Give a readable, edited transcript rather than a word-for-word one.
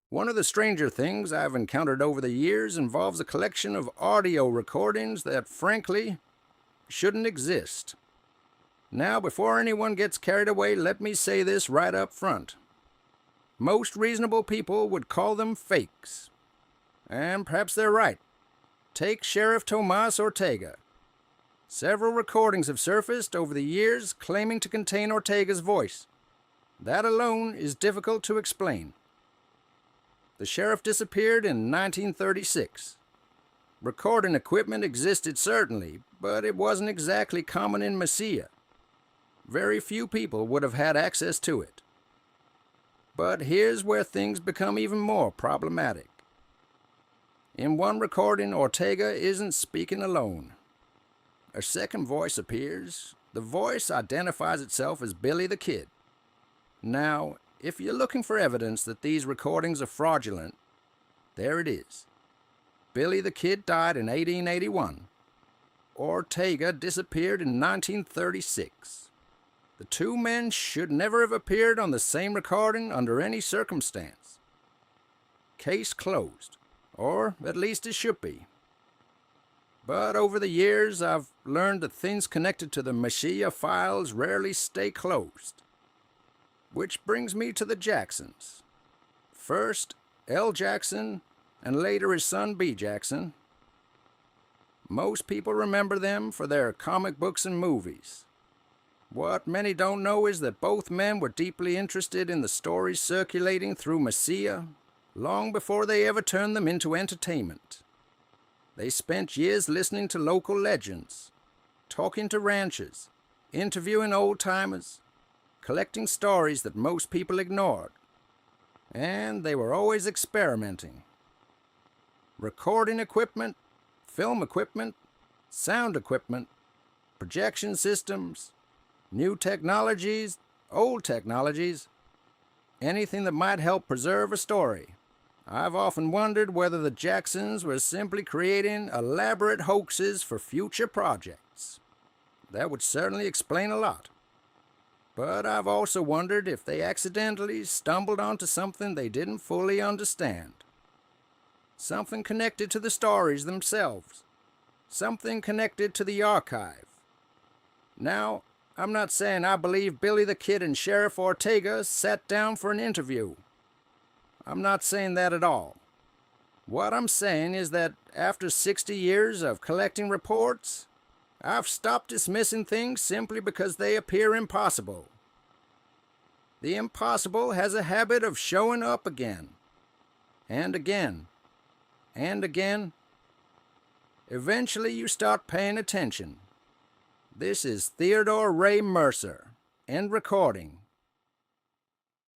One of the stranger things I've encountered over the years involves a collection of audio recordings that, frankly, shouldn't exist. Now, before anyone gets carried away, let me say this right up front. Most reasonable people would call them fakes. And perhaps they're right. Take Sheriff Tomas Ortega. Several recordings have surfaced over the years claiming to contain Ortega's voice. That alone is difficult to explain. The sheriff disappeared in 1936. Recording equipment existed certainly, but it wasn't exactly common in Mesilla. Very few people would have had access to it. But here's where things become even more problematic. In one recording, Ortega isn't speaking alone. A second voice appears. The voice identifies itself as Billy the Kid. Now, if you're looking for evidence that these recordings are fraudulent, there it is. Billy the Kid died in 1881. Ortega disappeared in 1936. The two men should never have appeared on the same recording under any circumstance. Case closed, or at least it should be. But over the years, I've learned that things connected to the Mesilla files rarely stay closed. Which brings me to the Jacksons. First, L. Jackson, and later his son B. Jackson. Most people remember them for their comic books and movies. What many don't know is that both men were deeply interested in the stories circulating through Mesilla long before they ever turned them into entertainment. They spent years listening to local legends, talking to ranchers, interviewing old-timers, collecting stories that most people ignored. And they were always experimenting. Recording equipment, film equipment, sound equipment, projection systems, new technologies, old technologies, anything that might help preserve a story. I've often wondered whether the Jacksons were simply creating elaborate hoaxes for future projects. That would certainly explain a lot. But I've also wondered if they accidentally stumbled onto something they didn't fully understand. Something connected to the stories themselves. Something connected to the archive. Now, I'm not saying I believe Billy the Kid and Sheriff Ortega sat down for an interview. I'm not saying that at all. What I'm saying is that after 60 years of collecting reports, I've stopped dismissing things simply because they appear impossible. The impossible has a habit of showing up again, and again, and again. Eventually you start paying attention. This is Theodore Ray Mercer, end recording.